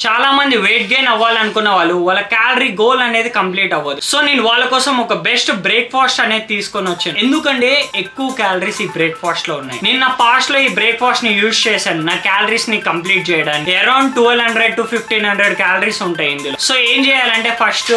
చాలా మంది weight gain అవ్వాలనుకున్న వాళ్ళ క్యాలరీ గోల్ అనేది కంప్లీట్ అవ్వదు. సో నేను వాళ్ళ కోసం ఒక బెస్ట్ బ్రేక్ఫాస్ట్ అనేది తీసుకొని వచ్చాను. ఎందుకంటే ఎక్కువ క్యాలరీస్ ఈ బ్రేక్ఫాస్ట్ లో ఉన్నాయి. నేను నా పాస్ట్ లో ఈ బ్రేక్ఫాస్ట్ ని యూజ్ చేశాను నా క్యాలరీస్ ని కంప్లీట్ చేయడానికి. అరౌండ్ 1200 to 1500 క్యాలరీస్ ఉంటాయి ఇందులో. సో ఏం చేయాలంటే ఫస్ట్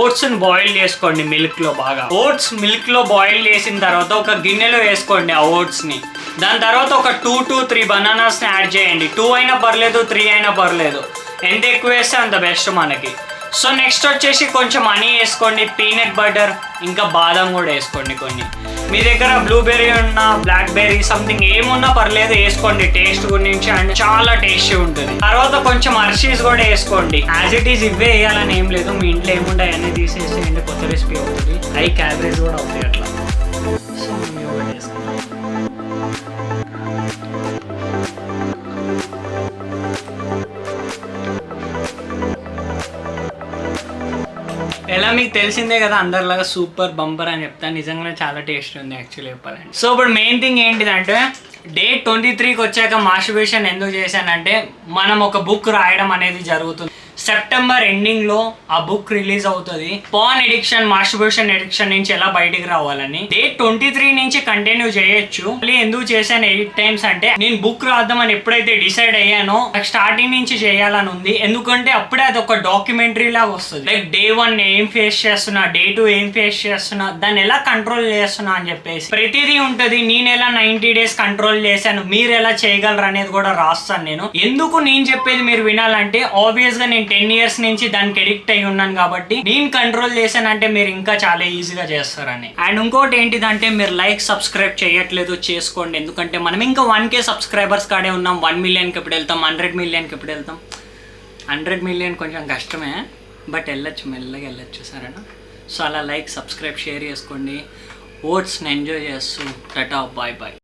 ఓట్స్ ని బాయిల్ చేసుకోండి మిల్క్ లో బాగా. ఓట్స్ మిల్క్ లో బాయిల్ చేసిన తర్వాత ఒక గిన్నెలో వేసుకోండి ఆ ఓట్స్ ని. దాని తర్వాత ఒక 2 to 3 బనానాస్ ని యాడ్ చేయండి. 2 అయినా పర్లేదు, 3 అయినా పర్లేదు. ఎంత ఎక్కువ వేస్తే అంత బెస్ట్ మనకి. సో నెక్స్ట్ వచ్చేసి కొంచెం హనీ వేసుకోండి, పీనట్ బటర్, ఇంకా బాదం కూడా వేసుకోండి కొన్ని. మీ దగ్గర బ్లూబెర్రీ ఉన్నా, బ్లాక్ బెర్రీ సంథింగ్ ఏమున్నా పర్లేదు వేసుకోండి టేస్ట్ గురించి. అండ్ చాలా టేస్టీ ఉంటుంది. తర్వాత కొంచెం హర్షీస్ కూడా వేసుకోండి. యాజ్ ఇట్ ఈస్ ఇవే వేయాలని ఏం లేదు. మీ ఇంట్లో ఏముంటాయి అన్నీ తీసేసేయండి, కొత్త రెసిపీ అవుతుంది. హై క్యాలరీస్ కూడా అవుతాయి అట్లా. సో మేము ఒకటి వేసుకుంటాం. ఎలా మీకు తెలిసిందే కదా, అందరిలాగా సూపర్ బంపర్ అని చెప్తాను. నిజంగానే చాలా టేస్ట్ ఉంది యాక్చువల్లీ చెప్పాలంటే. సో ఇప్పుడు మెయిన్ థింగ్ ఏంటిదంటే డే 23కి వచ్చాక మాస్టర్బేషన్ ఎందుకు చేశానంటే మనం ఒక బుక్ రాయడం అనేది జరుగుతుంది. సెప్టెంబర్ ఎండింగ్ లో ఆ బుక్ రిలీజ్ అవుతుంది. పాన్ ఎడిక్షన్, మాస్టర్బేషన్ ఎడిక్షన్ నుంచి ఎలా బయటికి రావాలని. డే 23 నుంచి కంటిన్యూ చేయొచ్చు. ఎందుకు చేశాను 8 times అంటే నేను బుక్ రాద్దామని ఎప్పుడైతే డిసైడ్ అయ్యానో నాకు స్టార్టింగ్ నుంచి చేయాలని ఉంది. ఎందుకంటే అప్పుడే అది ఒక డాక్యుమెంటరీ లాగా వస్తుంది. లైక్ డే 1 ఏం ఫేస్ చేస్తున్నా, డే 2 ఏం ఫేస్ చేస్తున్నా, దాన్ని ఎలా కంట్రోల్ చేస్తున్నా అని చెప్పేసి ప్రతిదీ ఉంటది. నేను ఎలా 90 days కంట్రోల్ చేశాను, మీరు ఎలా చేయగలరు అనేది కూడా రాస్తాను నేను. ఎందుకు నేను చెప్పేది మీరు వినాలంటే ఆబ్వియస్ గా నేను 10 years నుంచి దానికి ఎడిక్ట్ అయి ఉన్నాను కాబట్టి నేను కంట్రోల్ చేశానంటే మీరు ఇంకా చాలా ఈజీగా చేస్తారని. అండ్ ఇంకోటి ఏంటిదంటే మీరు లైక్ సబ్స్క్రైబ్ చేయట్లేదు, చేసుకోండి. ఎందుకంటే మనం ఇంకా 1K సబ్స్క్రైబర్స్ కాడే ఉన్నాం. 1 million ఎప్పుడు వెళ్తాం, 100 million ఎప్పుడు వెళ్తాం. 100 million కొంచెం కష్టమే, బట్ వెళ్ళొచ్చు, మెల్లగా వెళ్ళొచ్చు, సరేనా? సో అలా లైక్, సబ్స్క్రైబ్, షేర్ చేసుకోండి. ఓట్స్ని ఎంజాయ్ చేస్తూ టాటా, బాయ్ బాయ్.